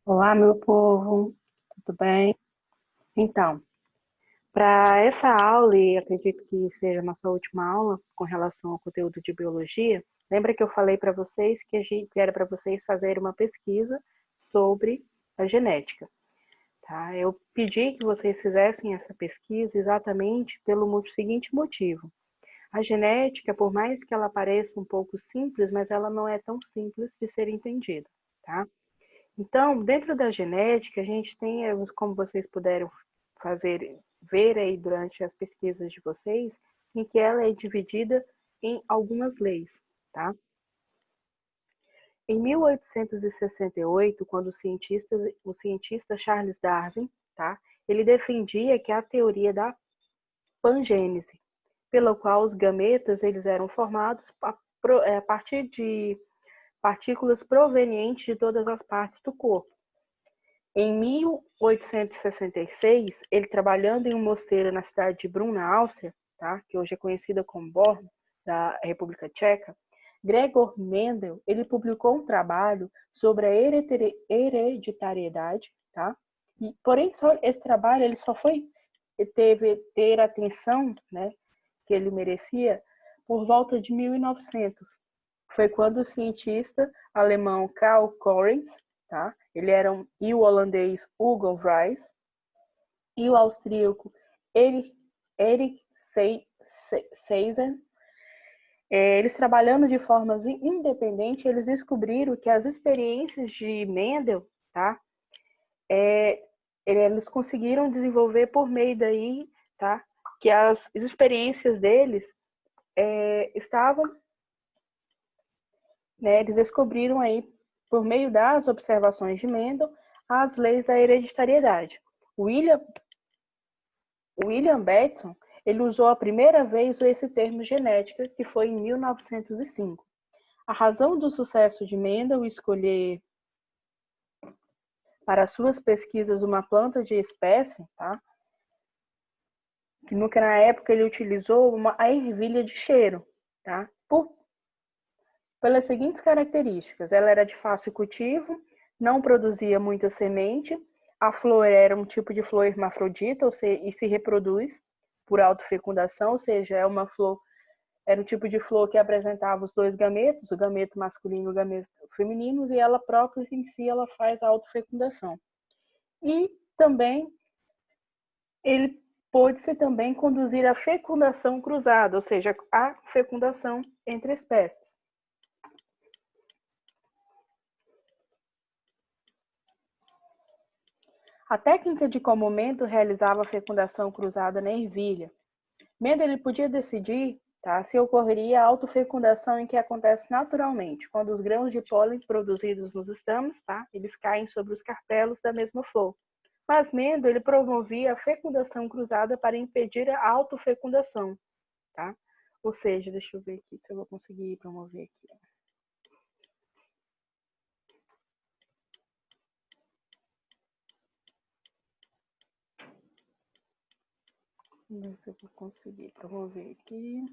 Olá, meu povo, tudo bem? Então, para essa aula, e acredito que seja a nossa última aula com relação ao conteúdo de biologia, lembra que eu falei para vocês que era para vocês fazerem uma pesquisa sobre a genética, tá? Eu pedi que vocês fizessem essa pesquisa exatamente pelo seguinte motivo. A genética, por mais que ela pareça um pouco simples, mas ela não é tão simples de ser entendida, tá? Então, dentro da genética, a gente tem, como vocês puderam ver aí durante as pesquisas de vocês, em que ela é dividida em algumas leis, tá? Em 1868, quando o cientista Charles Darwin, tá? Ele defendia que a teoria da pangênese, pela qual os gametas eles eram formados a partir de partículas provenientes de todas as partes do corpo. Em 1866, ele trabalhando em um mosteiro na cidade de Brno, na Áustria, tá? Que hoje é conhecida como Born, da República Tcheca, Gregor Mendel, ele publicou um trabalho sobre a hereditariedade, tá? E, porém, esse trabalho ele só foi ter a atenção, né, que ele merecia por volta de 1900. Foi quando o cientista alemão Karl Correns, tá? Ele era e o holandês Hugo Vries e o austríaco Erich Seisen, eles trabalhando de formas independentes, eles descobriram que as experiências de Mendel, tá? Eles conseguiram desenvolver por meio daí, tá? Que as experiências deles estavam, né? Eles descobriram aí, por meio das observações de Mendel, as leis da hereditariedade. William Bateson, ele usou a primeira vez esse termo genética, que foi em 1905. A razão do sucesso de Mendel escolher para suas pesquisas uma planta de espécie, tá? Que na época ele utilizou a ervilha de cheiro, tá? Pelas seguintes características: ela era de fácil cultivo, não produzia muita semente, a flor era um tipo de flor hermafrodita, e se reproduz por autofecundação, ou seja, era um tipo de flor que apresentava os dois gametos, o gameto masculino e o gameto feminino, e ela própria em si ela faz a autofecundação. E também ele pôde-se também conduzir a fecundação cruzada, ou seja, a fecundação entre espécies. A técnica de qual momento realizava a fecundação cruzada na ervilha. Mendel ele podia decidir, tá, se ocorreria a autofecundação em que acontece naturalmente, quando os grãos de pólen produzidos nos estames, tá, eles caem sobre os carpelos da mesma flor. Mas Mendel ele promovia a fecundação cruzada para impedir a autofecundação, tá? Ou seja, deixa eu ver aqui se eu vou conseguir promover aqui. Vamos ver se eu vou conseguir promover aqui.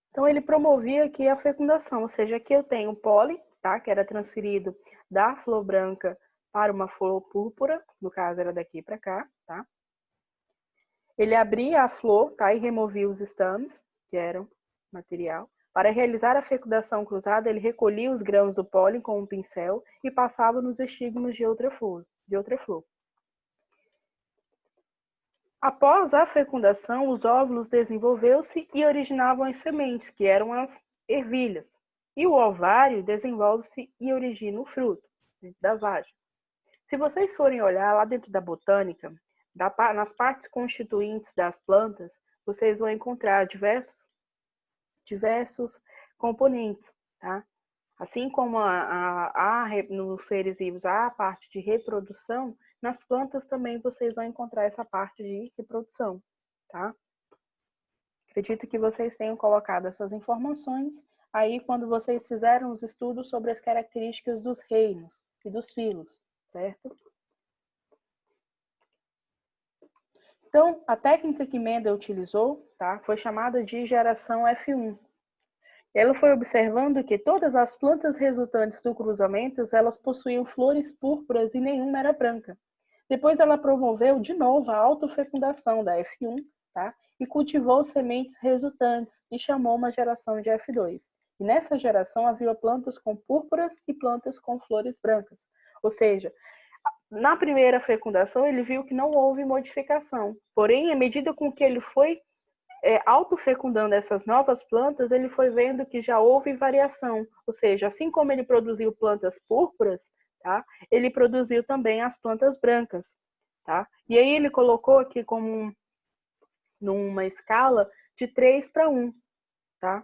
Então, ele promovia aqui a fecundação, ou seja, aqui eu tenho o pólen, tá, que era transferido da flor branca para uma flor púrpura, no caso era daqui para cá, tá? Ele abria a flor, tá, e removia os estames, que eram material. Para realizar a fecundação cruzada, ele recolhia os grãos do pólen com um pincel e passava nos estigmas de outra flor. Após a fecundação, os óvulos desenvolveu-se e originavam as sementes, que eram as ervilhas. E o ovário desenvolve-se e origina o fruto, dentro da vagem. Se vocês forem olhar lá dentro da botânica, nas partes constituintes das plantas, vocês vão encontrar diversos componentes, tá? Assim como nos seres vivos há a parte de reprodução, nas plantas também vocês vão encontrar essa parte de reprodução, tá? Acredito que vocês tenham colocado essas informações aí quando vocês fizeram os estudos sobre as características dos reinos e dos filos, certo? Então, a técnica que Mendel utilizou, tá, foi chamada de geração F1. Ela foi observando que todas as plantas resultantes do cruzamento, elas possuíam flores púrpuras e nenhuma era branca. Depois ela promoveu de novo a autofecundação da F1, tá? E cultivou sementes resultantes e chamou uma geração de F2. E nessa geração havia plantas com púrpuras e plantas com flores brancas. Ou seja, na primeira fecundação ele viu que não houve modificação. Porém, à medida com que ele foi autofecundando essas novas plantas, ele foi vendo que já houve variação. Ou seja, assim como ele produziu plantas púrpuras, tá? Ele produziu também as plantas brancas. Tá? E aí ele colocou aqui como numa escala de 3:1. Tá?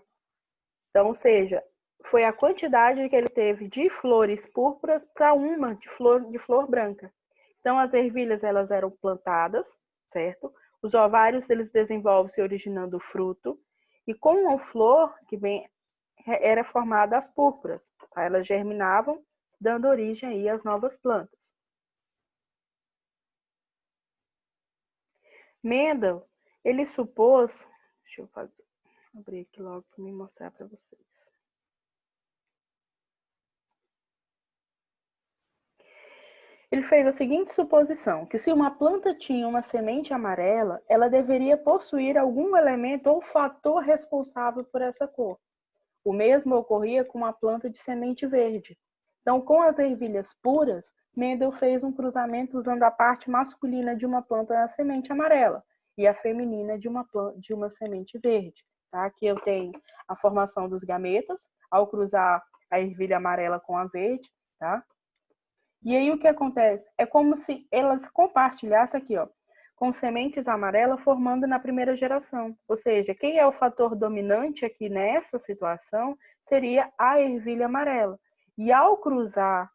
Então, ou seja, foi a quantidade que ele teve de flores púrpuras para uma de flor branca. Então, as ervilhas elas eram plantadas, certo? Os ovários eles desenvolvem-se originando o fruto. E com a flor que vem era formada as púrpuras. Tá? Elas germinavam, dando origem aí às novas plantas. Mendel, ele supôs... Deixa eu abrir aqui logo para me mostrar para vocês. Ele fez a seguinte suposição, que se uma planta tinha uma semente amarela, ela deveria possuir algum elemento ou fator responsável por essa cor. O mesmo ocorria com uma planta de semente verde. Então, com as ervilhas puras, Mendel fez um cruzamento usando a parte masculina de uma planta na semente amarela e a feminina de uma semente verde. Tá? Aqui eu tenho a formação dos gametas, ao cruzar a ervilha amarela com a verde, tá? E aí o que acontece? É como se elas compartilhassem aqui, ó, com sementes amarelas formando na primeira geração. Ou seja, quem é o fator dominante aqui nessa situação seria a ervilha amarela. E ao cruzar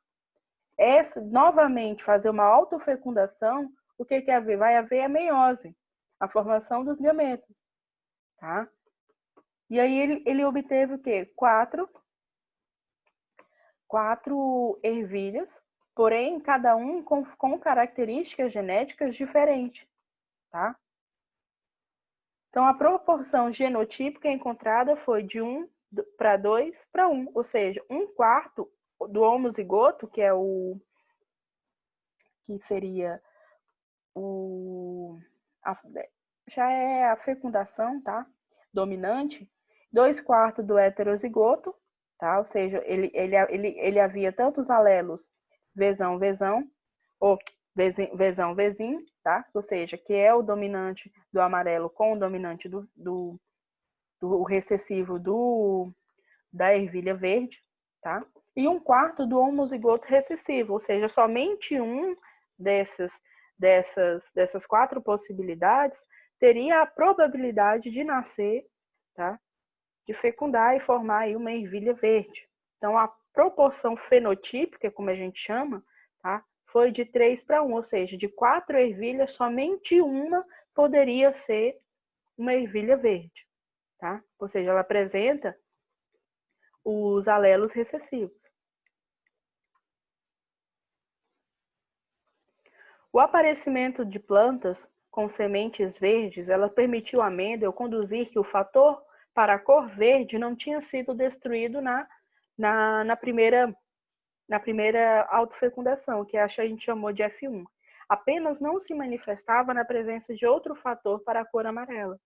novamente fazer uma autofecundação, o que que haver? Vai haver a meiose, a formação dos gametas, tá? E aí ele obteve o quê? Quatro ervilhas, porém cada um com características genéticas diferentes, tá? Então a proporção genotípica encontrada foi de 1:2:1, ou seja, 1/4 do homozigoto, que seria já é a fecundação, tá? Dominante, 2/4 do heterozigoto, tá? Ou seja, ele havia tantos alelos vezão, ou vezão, vezinho, tá? Ou seja, que é o dominante do amarelo com o dominante do recessivo da ervilha verde, tá? E 1/4 do homozigoto recessivo, ou seja, somente um dessas 4 possibilidades teria a probabilidade de nascer, tá? De fecundar e formar aí uma ervilha verde. Então, a proporção fenotípica, como a gente chama, tá? Foi de 3:1, ou seja, de 4 ervilhas, somente uma poderia ser uma ervilha verde, tá? Ou seja, ela apresenta os alelos recessivos. O aparecimento de plantas com sementes verdes, ela permitiu a Mendel conduzir que o fator para a cor verde não tinha sido destruído na primeira autofecundação, que a gente chamou de F1. Apenas não se manifestava na presença de outro fator para a cor amarela.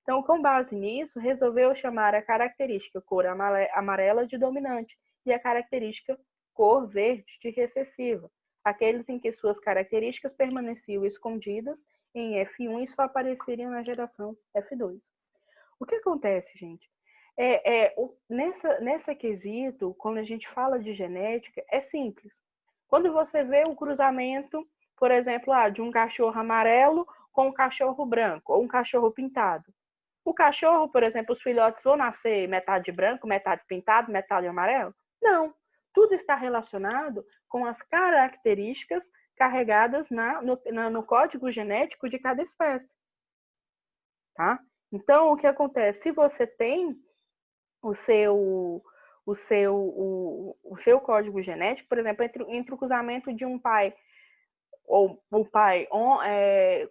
Então, com base nisso, resolveu chamar a característica cor amarela de dominante e a característica cor verde de recessiva, aqueles em que suas características permaneciam escondidas em F1 e só apareceriam na geração F2. O que acontece, gente? Nessa quesito, quando a gente fala de genética, é simples. Quando você vê um cruzamento, por exemplo, de um cachorro amarelo com um cachorro branco ou um cachorro pintado. O cachorro, por exemplo, os filhotes vão nascer metade branco, metade pintado, metade amarelo? Não. Tudo está relacionado com as características carregadas no código genético de cada espécie. Tá? Então, o que acontece? Se você tem o seu código genético, por exemplo, entre o cruzamento de um pai ou o pai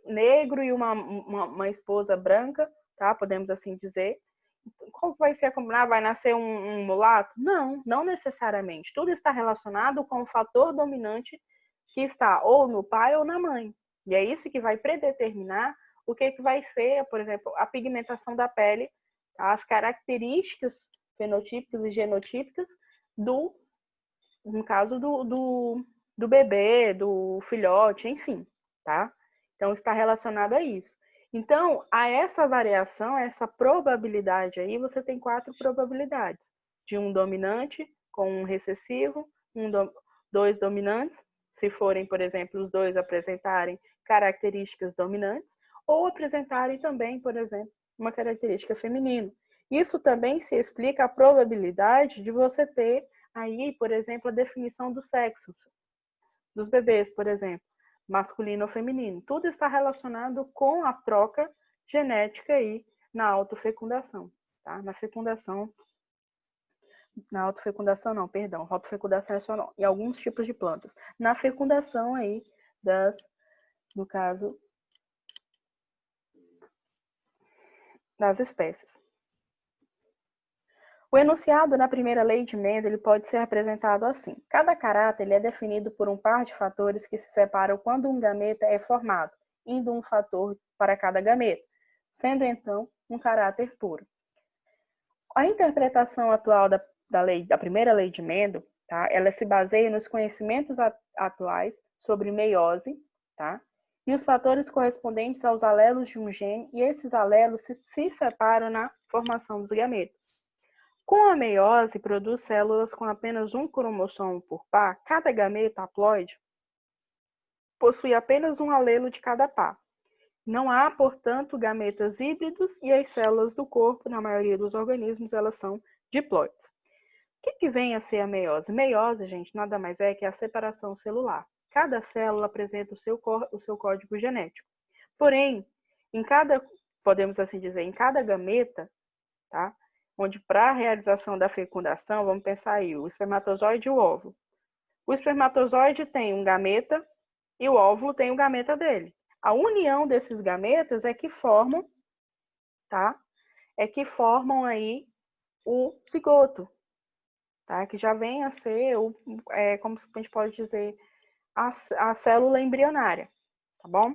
negro e uma esposa branca, tá? Podemos assim dizer. Como vai ser combinado? Vai nascer um mulato? Não, não necessariamente. Tudo está relacionado com o fator dominante que está ou no pai ou na mãe. E é isso que vai predeterminar o que vai ser, por exemplo, a pigmentação da pele, tá? As características fenotípicas e genotípicas no caso do bebê, do filhote, enfim, tá? Então, está relacionado a isso. Então, a essa variação, a essa probabilidade aí, você tem 4 probabilidades. De um dominante com um recessivo, dois dominantes, se forem, por exemplo, os dois apresentarem características dominantes, ou apresentarem também, por exemplo, uma característica feminina. Isso também se explica a probabilidade de você ter aí, por exemplo, a definição dos sexos dos bebês, por exemplo, masculino ou feminino. Tudo está relacionado com a troca genética aí na autofecundação, tá? Na autofecundação não, perdão, autofecundação é só em alguns tipos de plantas. Na fecundação aí no caso, das espécies. O enunciado na primeira lei de Mendel pode ser representado assim. Cada caráter é definido por um par de fatores que se separam quando um gameta é formado, indo um fator para cada gameta, sendo então um caráter puro. A interpretação atual da primeira lei de Mendel, tá? Ela se baseia nos conhecimentos atuais sobre meiose, tá? E os fatores correspondentes aos alelos de um gene, e esses alelos se separam na formação dos gametas. Com a meiose, produz células com apenas um cromossomo por par. Cada gameta haploide possui apenas um alelo de cada par. Não há, portanto, gametas híbridos e as células do corpo, na maioria dos organismos, elas são diploides. O que vem a ser a meiose? Meiose, gente, nada mais é que a separação celular. Cada célula apresenta o seu código genético. Porém, podemos assim dizer, em cada gameta, tá? Onde para a realização da fecundação, vamos pensar aí, o espermatozoide e o óvulo. O espermatozoide tem um gameta e o óvulo tem o gameta dele. A união desses gametas é que formam, tá? É que formam aí o cigoto, tá? Que já vem a ser, como a gente pode dizer, a célula embrionária, tá bom?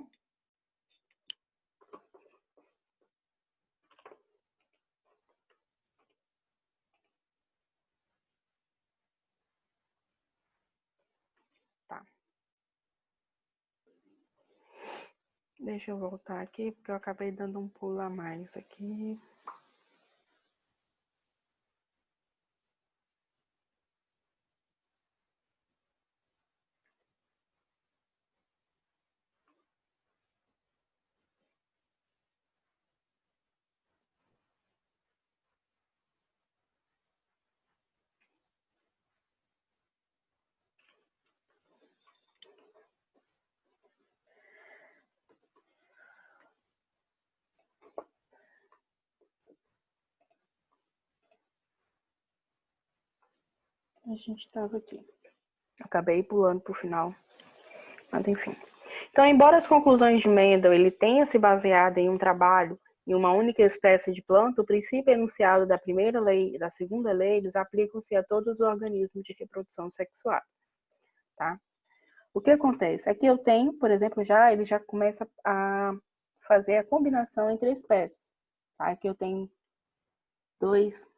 Tá. Deixa eu voltar aqui, porque eu acabei dando um pulo a mais aqui. A gente estava aqui. Acabei pulando para o final, mas enfim. Então, embora as conclusões de Mendel ele tenha se baseado em um trabalho em uma única espécie de planta, o princípio enunciado da primeira lei e da segunda lei, eles aplicam-se a todos os organismos de reprodução sexual, tá? O que acontece? Aqui eu tenho, por exemplo, ele já começa a fazer a combinação entre espécies, tá? Aqui eu tenho 2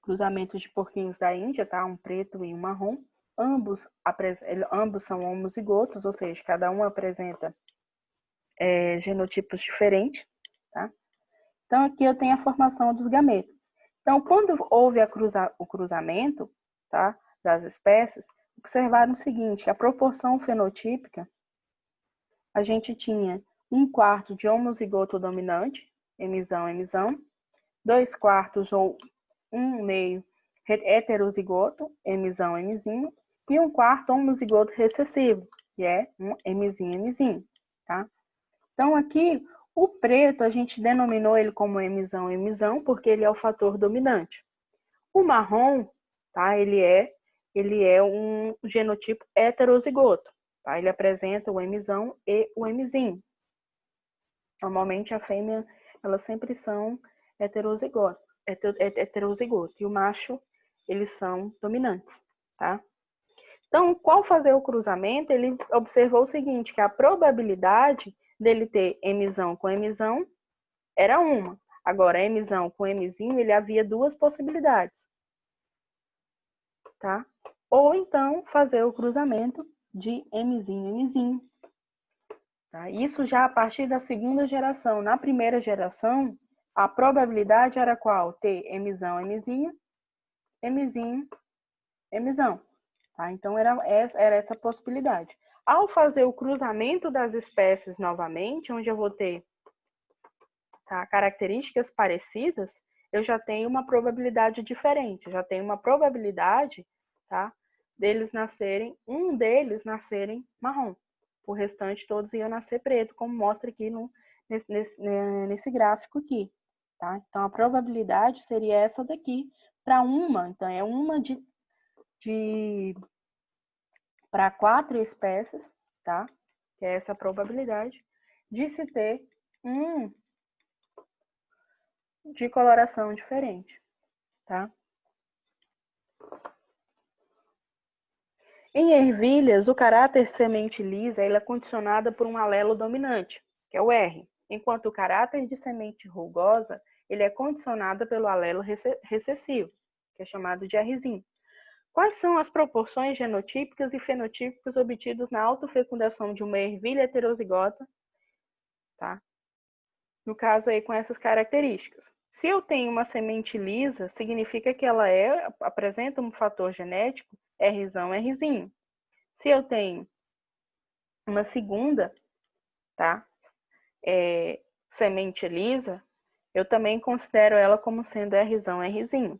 cruzamentos de porquinhos da Índia, tá? Um preto e um marrom. Ambos são homozigotos, ou seja, cada um apresenta genotipos diferentes, tá? Então, aqui eu tenho a formação dos gametas. Então, quando houve o cruzamento, tá, das espécies, observaram o seguinte, a proporção fenotípica, a gente tinha 1/4 de homozigoto dominante, emisão, 2/4 ou 1/2 heterozigoto, emisão, emizinho, e 1/4 homozigoto recessivo, que é um emizinho, tá? Então, aqui, o preto, a gente denominou ele como emisão, porque ele é o fator dominante. O marrom, tá? Ele é um genotipo heterozigoto, tá? Ele apresenta o Mzão e o Mzinho. Normalmente a fêmea, elas sempre são heterozigoto, e o macho, eles são dominantes, tá? Então, ao fazer o cruzamento, ele observou o seguinte, que a probabilidade dele ter Mzão com Mzão era uma. Agora, Mzão com Mzinho, ele havia duas possibilidades, tá? Ou então, fazer o cruzamento de Mzinho e Mzinho. Tá? Isso já a partir da segunda geração. Na primeira geração, a probabilidade era qual? Ter Mzão, Mzinho, Mzinho, Mzão. Tá? Então, era essa possibilidade. Ao fazer o cruzamento das espécies novamente, onde eu vou ter, tá, características parecidas, eu já tenho uma probabilidade diferente. Já tenho uma probabilidade, tá, deles nascerem, um deles nascerem marrom. O restante todos iam nascer preto, como mostra aqui nesse gráfico aqui. Tá? Então, a probabilidade seria essa daqui para uma. Então, é uma para 4 espécies, tá? Que é essa probabilidade de se ter um de coloração diferente, tá? Em ervilhas, o caráter semente lisa é condicionada por um alelo dominante, que é o R, enquanto o caráter de semente rugosa ele é condicionado pelo alelo recessivo, que é chamado de Rzinho. Quais são as proporções genotípicas e fenotípicas obtidas na autofecundação de uma ervilha heterozigota, tá? No caso aí com essas características. Se eu tenho uma semente lisa, significa que ela apresenta um fator genético Rzão, Rzinho. Se eu tenho uma segunda, tá? Semente lisa, eu também considero ela como sendo Rzão, Rzinho.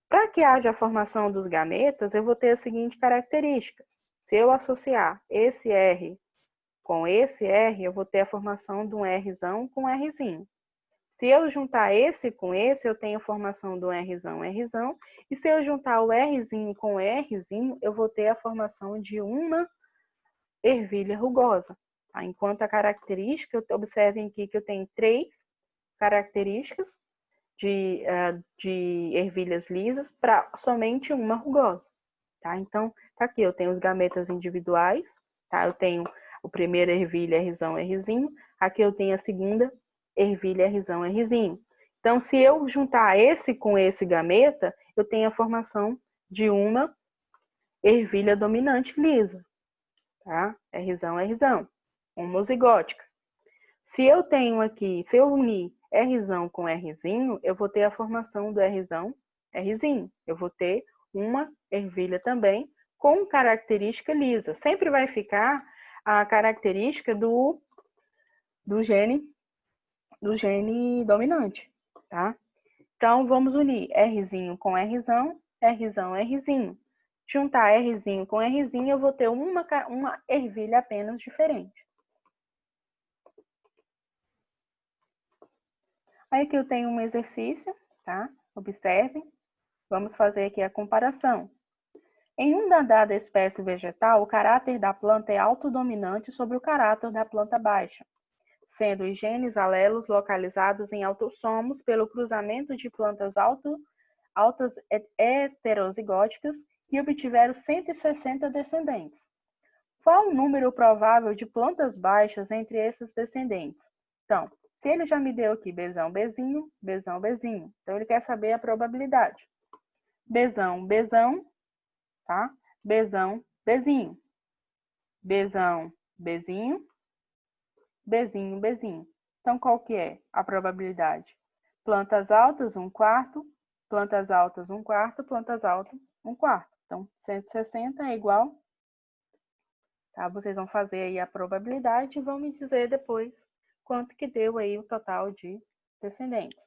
Para que haja a formação dos gametas, eu vou ter as seguintes características. Se eu associar esse R com esse R, eu vou ter a formação de um Rzão com Rzinho. Se eu juntar esse com esse, eu tenho a formação do Rzão, Rzão. E se eu juntar o Rzinho com o Rzinho, eu vou ter a formação de uma ervilha rugosa. Tá? Enquanto a característica, observem aqui que eu tenho 3 características de ervilhas lisas para somente uma rugosa. Tá? Então, tá aqui, eu tenho os gametas individuais, tá? Eu tenho o primeiro ervilha, Rzão, Rzinho. Aqui eu tenho a segunda ervilha, Rzão, Rzinho. Então, se eu juntar esse com esse gameta, eu tenho a formação de uma ervilha dominante lisa, tá? Rzão, Rzão, homozigótica. Se eu tenho aqui, se eu unir Rzão com Rzinho, eu vou ter a formação do Rzão, Rzinho. Eu vou ter uma ervilha também com característica lisa. Sempre vai ficar a característica do gene dominante, tá? Então, vamos unir Rzinho com Rzão, Rzão, Rzinho. Juntar Rzinho com Rzinho, eu vou ter uma ervilha apenas diferente. Aí aqui eu tenho um exercício, tá? Observem. Vamos fazer aqui a comparação. Em uma dada espécie vegetal, o caráter da planta é autodominante sobre o caráter da planta baixa, sendo os genes alelos localizados em autossomos pelo cruzamento de plantas altas heterozigóticas e obtiveram 160 descendentes. Qual o número provável de plantas baixas entre esses descendentes? Então, se ele já me deu aqui Bzão, Bzinho, Bzão, Bzinho, então ele quer saber a probabilidade. Bzão, Bzão, tá? Bzão, Bzinho. Bzão, Bzinho, Bzinho, Bzinho. Então, qual que é a probabilidade? Plantas altas, 1/4, plantas altas, 1/4, plantas altas, 1/4. Então, 160 é igual, tá? Vocês vão fazer aí a probabilidade e vão me dizer depois quanto que deu aí o total de descendentes.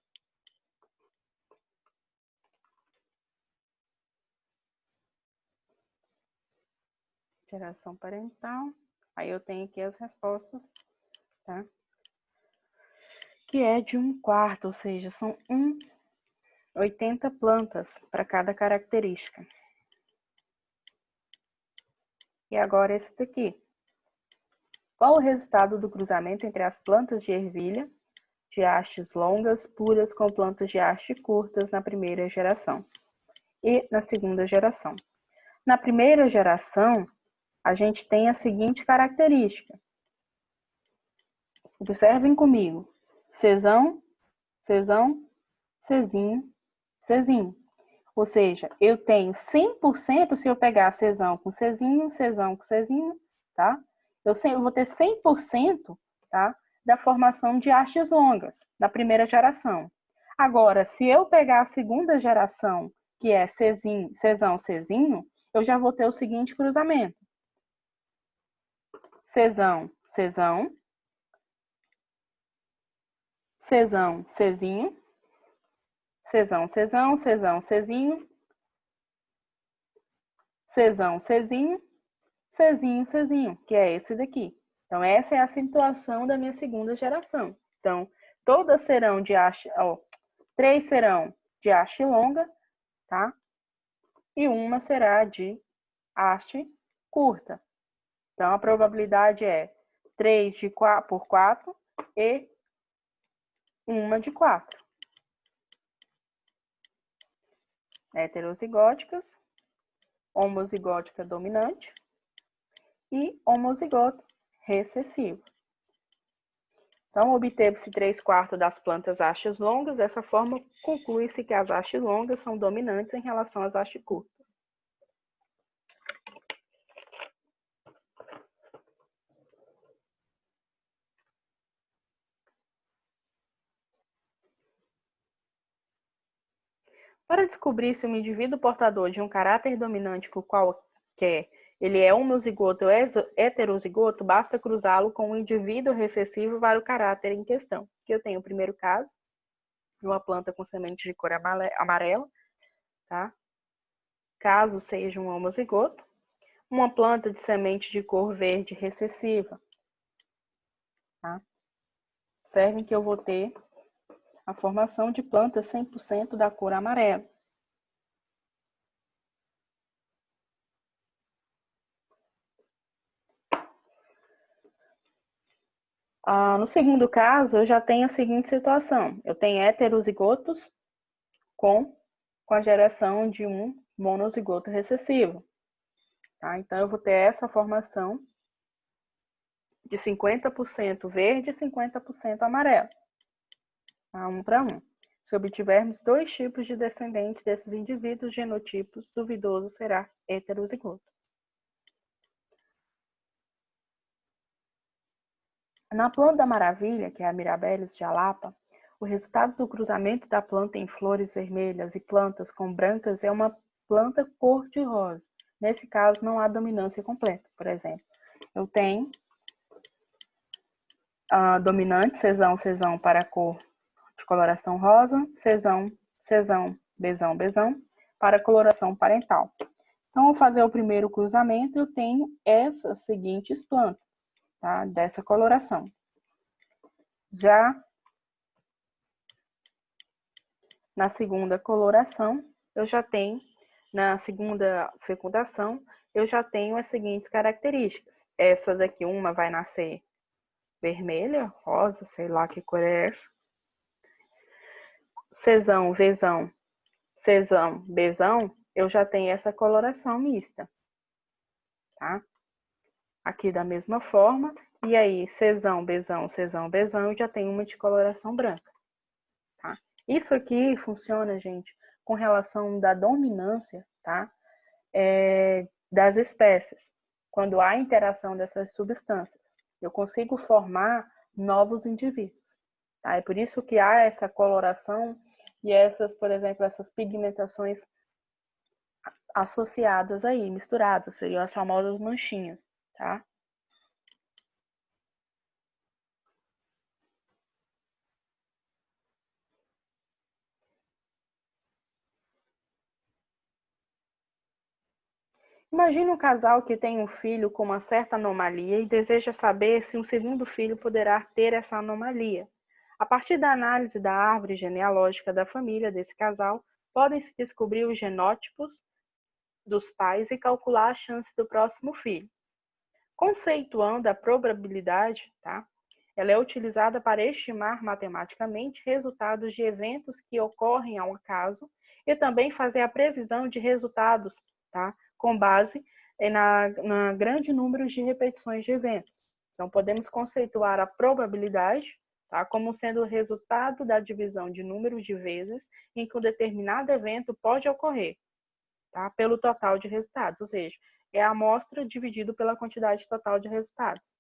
Geração parental. Aí eu tenho aqui as respostas, tá? Que é de 1/4, ou seja, são 80 plantas para cada característica. E agora esse daqui. Qual o resultado do cruzamento entre as plantas de ervilha de hastes longas puras com plantas de haste curtas na primeira geração e na segunda geração? Na primeira geração, a gente tem a seguinte característica. Observem comigo. Cezão, cezão, cezinho, cezinho. Ou seja, eu tenho 100% se eu pegar cezão com cezinho, cezão com cezinho, tá? Eu vou ter 100%, tá? Da formação de hastes longas, da primeira geração. Agora, se eu pegar a segunda geração, que é cezinho, cezão, cezinho, eu já vou ter o seguinte cruzamento. Cezão, cezão, cezão, cezinho, cezão, cezão, cezão, cezinho, cezão, cezinho, cezinho, cezinho, que é esse daqui. Então, essa é a situação da minha segunda geração. Então, todas serão de haste, 3 serão de haste longa, tá? E uma será de haste curta. Então, a probabilidade é 3 por 4 e uma de 4. Heterozigóticas, homozigótica dominante e homozigoto recessivo. Então, obteve-se 3/4 das plantas hastes longas. Dessa forma, conclui-se que as hastes longas são dominantes em relação às hastes curtas. Para descobrir se um indivíduo portador de um caráter dominante com qualquer ele é homozigoto ou heterozigoto, basta cruzá-lo com um indivíduo recessivo para o caráter em questão. Aqui eu tenho o primeiro caso, de uma planta com semente de cor amarela, tá? Caso seja um homozigoto. Uma planta de semente de cor verde recessiva, tá? Observem que eu vou ter a formação de plantas 100% da cor amarela. No segundo caso, eu já tenho a seguinte situação. Eu tenho heterozigotos com a geração de um monozigoto recessivo. Tá? Então, eu vou ter essa formação de 50% verde e 50% amarelo. Tá? 1 para 1. Se obtivermos 2 tipos de descendentes desses indivíduos genotipos, duvidoso será heterozigoto. Na planta da maravilha, que é a Mirabilis jalapa, o resultado do cruzamento da planta em flores vermelhas e plantas com brancas é uma planta cor-de-rosa. Nesse caso, não há dominância completa. Por exemplo, eu tenho a dominante cezão, cezão para a cor de coloração rosa, cezão, cezão, bezão, bezão para a coloração parental. Então, ao fazer o primeiro cruzamento, eu tenho essas seguintes plantas, tá? Dessa coloração. Já na segunda coloração, eu já tenho, na segunda fecundação, eu já tenho as seguintes características. Essa daqui, uma vai nascer vermelha, rosa, sei lá que cor é essa. Cezão, vezão, cezão, bezão, eu já tenho essa coloração mista, tá? Aqui da mesma forma, e aí cezão, bezão, eu já tenho uma de coloração branca, tá? Isso aqui funciona, gente, com relação da dominância, tá? Das espécies. Quando há interação dessas substâncias, eu consigo formar novos indivíduos, tá? É por isso que há essa coloração e essas, por exemplo, essas pigmentações associadas aí, misturadas, seriam as famosas manchinhas, tá? Imagine um casal que tem um filho com uma certa anomalia e deseja saber se um segundo filho poderá ter essa anomalia. A partir da análise da árvore genealógica da família desse casal, podem-se descobrir os genótipos dos pais e calcular a chance do próximo filho. Conceituando a probabilidade, tá? Ela é utilizada para estimar matematicamente resultados de eventos que ocorrem ao acaso e também fazer a previsão de resultados, tá? Com base na grande número de repetições de eventos. Então, podemos conceituar a probabilidade, tá? Como sendo o resultado da divisão de número de vezes em que um determinado evento pode ocorrer, tá? Pelo total de resultados, ou seja, é a amostra dividido pela quantidade total de resultados.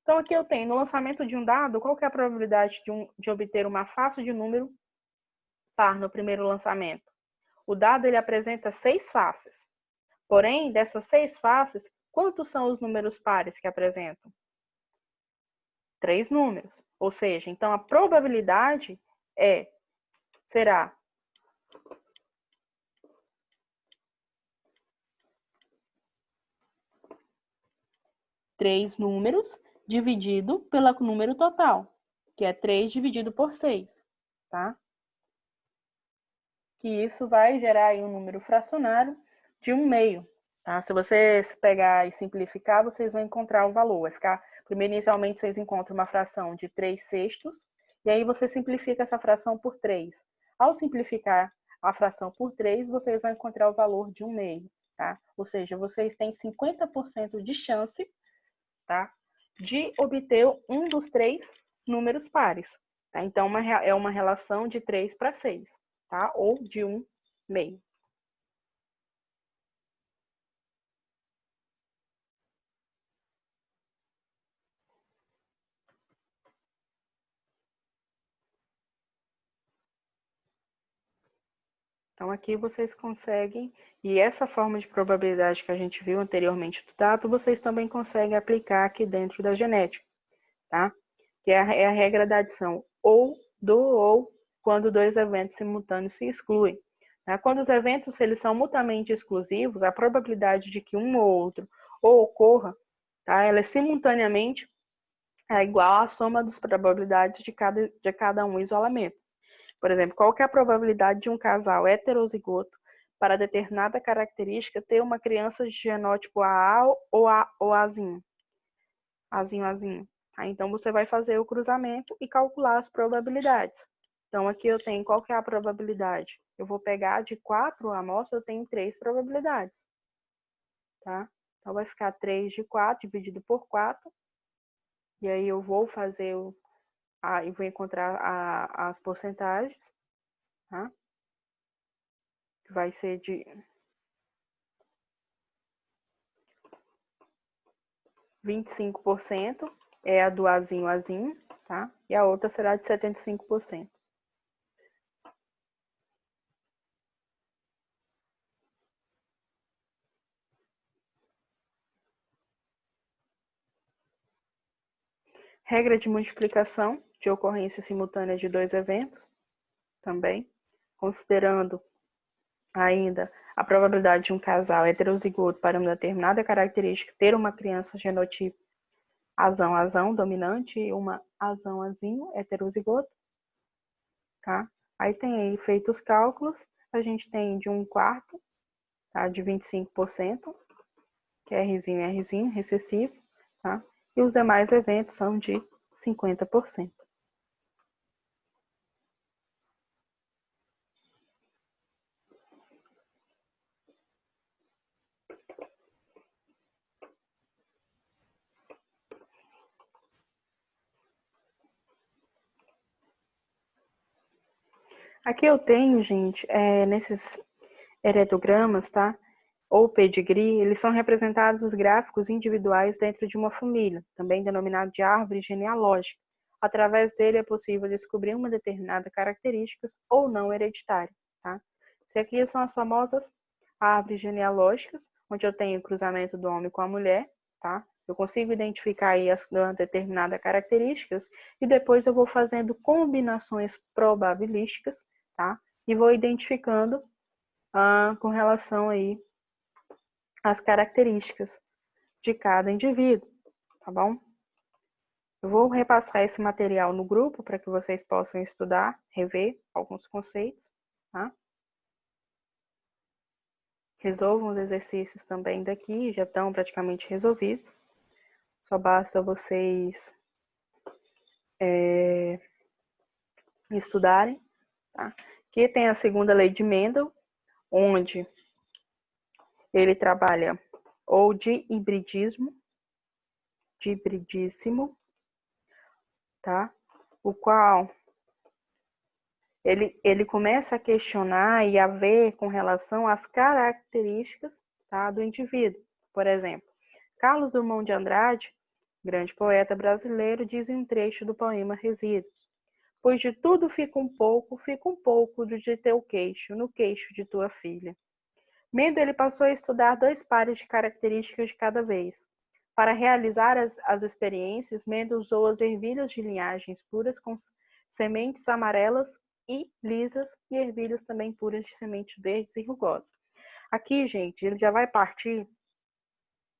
Então, aqui eu tenho, no lançamento de um dado, qual que é a probabilidade de obter uma face de número par no primeiro lançamento? O dado ele apresenta 6 faces. Porém, dessas 6 faces, quantos são os números pares que apresentam? 3 números. Ou seja, então a probabilidade será 3 números dividido pelo número total, que é 3 dividido por 6, tá? Que isso vai gerar aí um número fracionário de 1/2, tá? Se vocês pegar e simplificar, vocês vão encontrar o valor. Vai ficar, primeiro, inicialmente, vocês encontram uma fração de 3/6, e aí você simplifica essa fração por 3. Ao simplificar a fração por 3, vocês vão encontrar o valor de 1/2, tá? Ou seja, vocês têm 50% de chance, tá? De obter um dos 3 números pares, tá? Então, é uma relação de 3/6, tá? Ou de 1/2. Então, aqui vocês conseguem, e essa forma de probabilidade que a gente viu anteriormente do dado, vocês também conseguem aplicar aqui dentro da genética, tá? Que é a regra da adição ou, quando 2 eventos simultâneos se excluem. Tá? Quando os eventos eles são mutuamente exclusivos, a probabilidade de que um ou outro ou ocorra, tá? Ela é simultaneamente igual à soma das probabilidades de cada um isolamento. Por exemplo, qual que é a probabilidade de um casal heterozigoto para determinada característica ter uma criança de genótipo AA ou Azinho? Azinho. Então, você vai fazer o cruzamento e calcular as probabilidades. Então, aqui eu tenho qual que é a probabilidade? Eu vou pegar de 4 amostras, eu tenho 3 probabilidades. Tá? Então, vai ficar 3 de 4 dividido por 4. E aí eu vou fazer e vou encontrar as porcentagens. Tá? Vai ser de 25%, é a do Azinho, tá? E a outra será de 75%. Regra de multiplicação de ocorrência simultânea de 2 eventos, também, considerando ainda a probabilidade de um casal heterozigoto para uma determinada característica ter uma criança genotipo azão dominante e uma azinho heterozigoto, tá? Aí tem aí feito os cálculos, a gente tem de 1/4, tá? De 25%, que é Rzinho recessivo, tá? E os demais eventos são de 50%. Aqui eu tenho, gente, nesses heretogramas, tá? Ou pedigree, eles são representados os gráficos individuais dentro de uma família, também denominado de árvore genealógica. Através dele é possível descobrir uma determinada característica ou não hereditária, tá? Isso aqui são as famosas árvores genealógicas, onde eu tenho o cruzamento do homem com a mulher, tá? Eu consigo identificar aí as determinadas características e depois eu vou fazendo combinações probabilísticas, tá? E vou identificando com relação aí às características de cada indivíduo, tá bom? Eu vou repassar esse material no grupo para que vocês possam estudar, rever alguns conceitos, tá? Resolvam os exercícios também daqui, já estão praticamente resolvidos. Só basta vocês estudarem, tá? Aqui tem a segunda lei de Mendel, onde ele trabalha ou de hibridíssimo, tá? O qual ele começa a questionar e a ver com relação às características, tá, do indivíduo. Por exemplo, Carlos Drummond de Andrade, grande poeta brasileiro, diz em um trecho do poema Resíduos: pois de tudo fica um pouco de teu queixo, no queixo de tua filha. Mendel ele passou a estudar 2 pares de características de cada vez. Para realizar as experiências, Mendel usou as ervilhas de linhagens puras com sementes amarelas e lisas e ervilhas também puras de sementes verdes e rugosas. Aqui, gente, ele já vai partir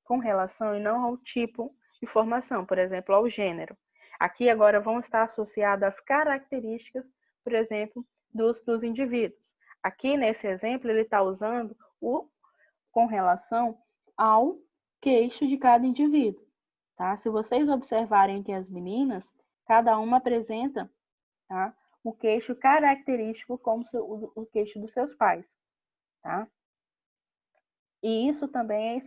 com relação e não ao tipo de formação, por exemplo, ao gênero. Aqui agora vão estar associadas as características, por exemplo, dos indivíduos. Aqui nesse exemplo ele está usando com relação ao queixo de cada indivíduo, tá? Se vocês observarem que as meninas, cada uma apresenta, tá, o queixo característico como o queixo dos seus pais, tá? E isso também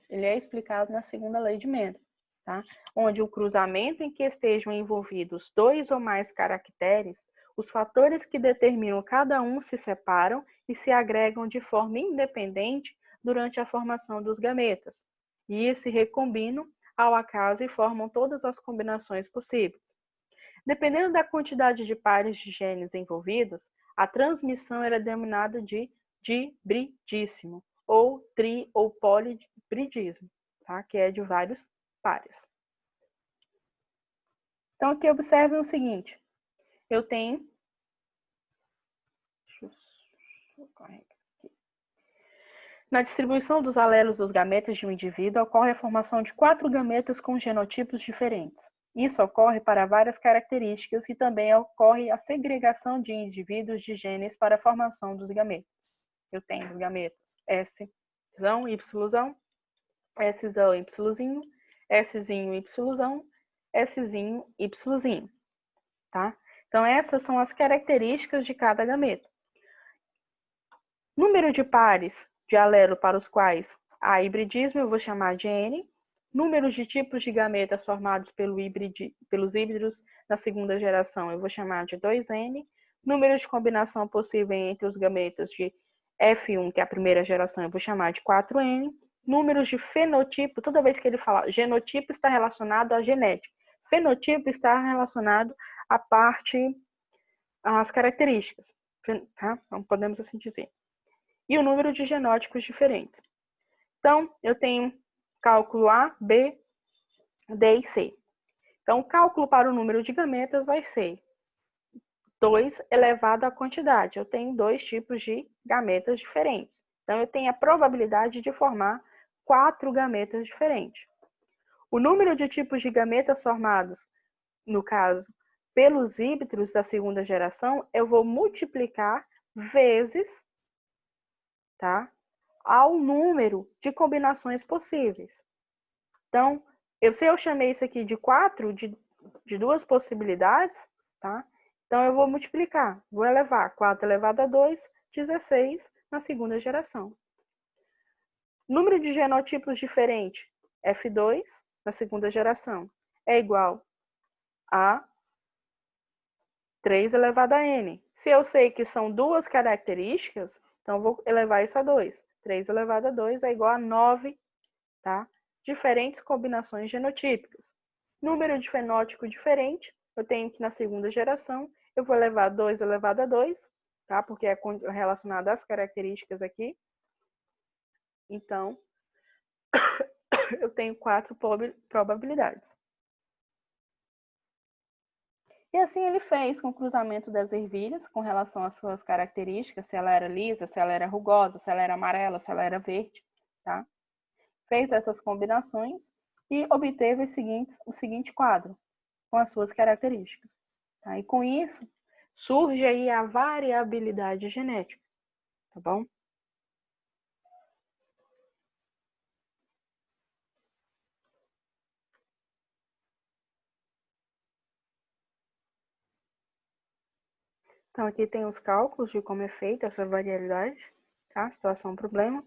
ele é explicado na segunda lei de Mendel, tá? Onde o cruzamento em que estejam envolvidos 2 ou mais caracteres, os fatores que determinam cada um se separam e se agregam de forma independente durante a formação dos gametas, e se recombinam ao acaso e formam todas as combinações possíveis. Dependendo da quantidade de pares de genes envolvidos, a transmissão era denominada de dibridíssimo, ou tri ou polihibridismo, tá? Que é de vários pares. Então, aqui observem o seguinte, eu tenho... Na distribuição dos alelos dos gametas de um indivíduo, ocorre a formação de 4 gametas com genotipos diferentes. Isso ocorre para várias características e também ocorre a segregação de indivíduos de genes para a formação dos gametas. Eu tenho os gametas S, Y, Szão, Yzinho, Szinho, Yzão, Szinho, Yzinho, tá? Então, essas são as características de cada gameta. Número de pares de alelo para os quais há hibridismo, eu vou chamar de N. Números de tipos de gametas formados pelos híbridos da segunda geração, eu vou chamar de 2N. Número de combinação possível entre os gametas de F1, que é a primeira geração, eu vou chamar de 4N. Números de fenotipo, toda vez que ele fala genotipo está relacionado à genética. Fenotipo está relacionado à parte, às características, tá? Então, podemos assim dizer. E o número de genótipos diferentes. Então, eu tenho cálculo A, B, D e C. Então, o cálculo para o número de gametas vai ser 2 elevado à quantidade. Eu tenho 2 tipos de gametas diferentes. Então, eu tenho a probabilidade de formar 4 gametas diferentes. O número de tipos de gametas formados, no caso, pelos híbridos da segunda geração, eu vou multiplicar vezes, tá, ao número de combinações possíveis. Então, se eu chamei isso aqui de 4, de 2 possibilidades, tá? Então, eu vou multiplicar. Vou elevar 4 elevado a 2, 16 na segunda geração. Número de genotipos diferente, F2, na segunda geração, é igual a 3 elevado a N. Se eu sei que são 2 características, então eu vou elevar isso a 2. 3 elevado a 2 é igual a 9, tá? Diferentes combinações genotípicas. Número de fenótipo diferente, eu tenho que na segunda geração, eu vou levar 2 elevado a 2, tá? Porque é relacionado às características aqui. Então, eu tenho 4 probabilidades. E assim ele fez com o cruzamento das ervilhas com relação às suas características, se ela era lisa, se ela era rugosa, se ela era amarela, se ela era verde, tá? Fez essas combinações e obteve o seguinte quadro, com as suas características. Tá? E com isso, surge aí a variabilidade genética, tá bom? Então, aqui tem os cálculos de como é feita essa variabilidade, tá? Situação, problema,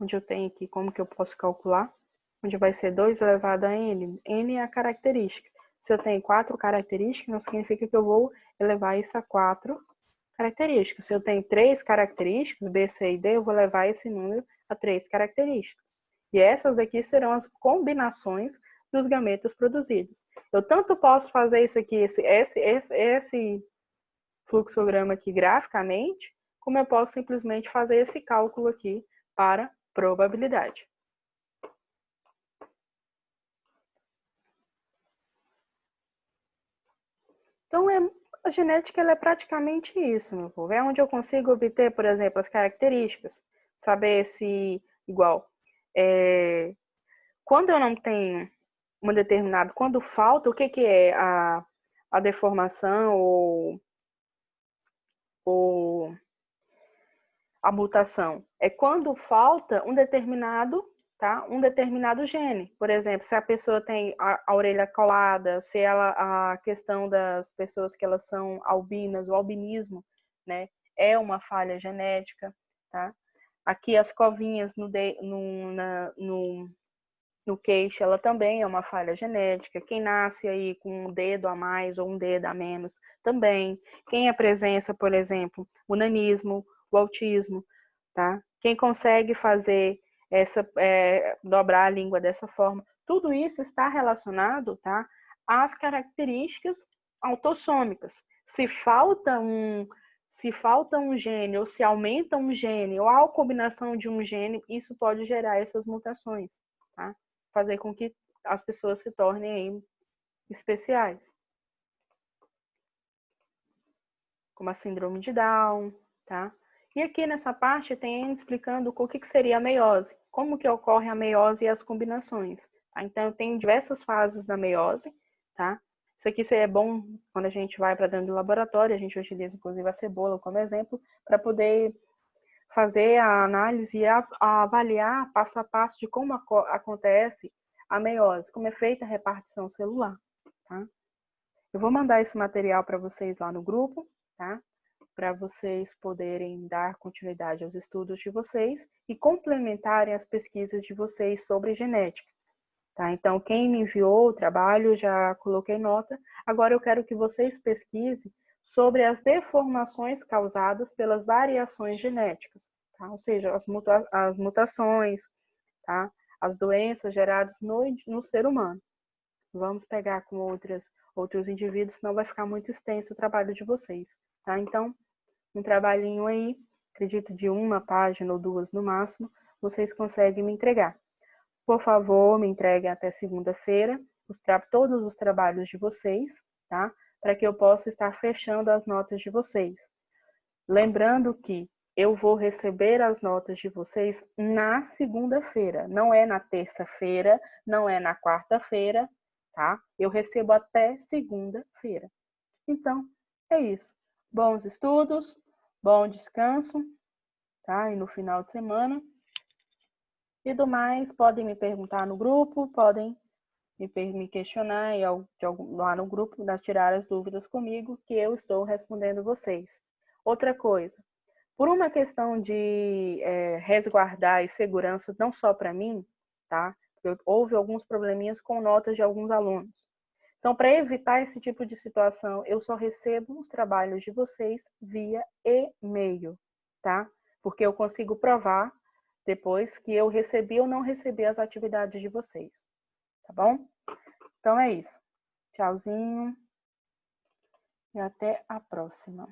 onde eu tenho aqui como que eu posso calcular, onde vai ser 2 elevado a n. N é a característica. Se eu tenho 4 características, não significa que eu vou elevar isso a 4 características. Se eu tenho 3 características, B, C e D, eu vou levar esse número a 3 características. E essas daqui serão as combinações dos gametas produzidos. Eu tanto posso fazer isso aqui, esse fluxograma aqui graficamente, como eu posso simplesmente fazer esse cálculo aqui para probabilidade. Então, a genética ela é praticamente isso, meu povo. É onde eu consigo obter, por exemplo, as características, saber se igual. Quando eu não tenho uma determinada, quando falta, o que é a deformação ou a mutação? É quando falta um determinado, tá? Um determinado gene. Por exemplo, se a pessoa tem a orelha colada, se ela, a questão das pessoas que elas são albinas, o albinismo, né? É uma falha genética, tá? Aqui as covinhas no queixo, ela também é uma falha genética. Quem nasce aí com um dedo a mais ou um dedo a menos, também. Quem apresenta, por exemplo, o nanismo, o autismo, tá? Quem consegue fazer dobrar a língua dessa forma, tudo isso está relacionado, tá, às características autossômicas. Se falta um gene, ou se aumenta um gene, ou a combinação de um gene, isso pode gerar essas mutações, tá? Fazer com que as pessoas se tornem aí especiais. Como a síndrome de Down, tá? E aqui nessa parte tem explicando o que seria a meiose, como que ocorre a meiose e as combinações. Tá? Então, eu tenho diversas fases da meiose, tá? Isso aqui é bom quando a gente vai para dentro do laboratório, a gente utiliza inclusive a cebola como exemplo, para poder fazer a análise e avaliar passo a passo de como acontece a meiose, como é feita a repartição celular, tá? Eu vou mandar esse material para vocês lá no grupo, tá? Para vocês poderem dar continuidade aos estudos de vocês e complementarem as pesquisas de vocês sobre genética, tá? Então, quem me enviou o trabalho, já coloquei nota. Agora eu quero que vocês pesquisem sobre as deformações causadas pelas variações genéticas, tá? Ou seja, as mutações, tá? As doenças geradas no ser humano. Vamos pegar com outros indivíduos, senão vai ficar muito extenso o trabalho de vocês, tá? Então, um trabalhinho aí, acredito de 1 página ou 2 no máximo, vocês conseguem me entregar. Por favor, me entreguem até segunda-feira todos os trabalhos de vocês, tá? Para que eu possa estar fechando as notas de vocês. Lembrando que eu vou receber as notas de vocês na segunda-feira, não é na terça-feira, não é na quarta-feira, tá? Eu recebo até segunda-feira. Então, é isso. Bons estudos, bom descanso, tá? E no final de semana. E do mais, podem me perguntar no grupo, podem me questionar lá no grupo, tirar as dúvidas comigo, que eu estou respondendo vocês. Outra coisa, por uma questão de resguardar e segurança, não só para mim, tá? Houve alguns probleminhas com notas de alguns alunos. Então, para evitar esse tipo de situação, eu só recebo os trabalhos de vocês via e-mail, tá? Porque eu consigo provar depois que eu recebi ou não recebi as atividades de vocês, tá bom? Então é isso. Tchauzinho e até a próxima.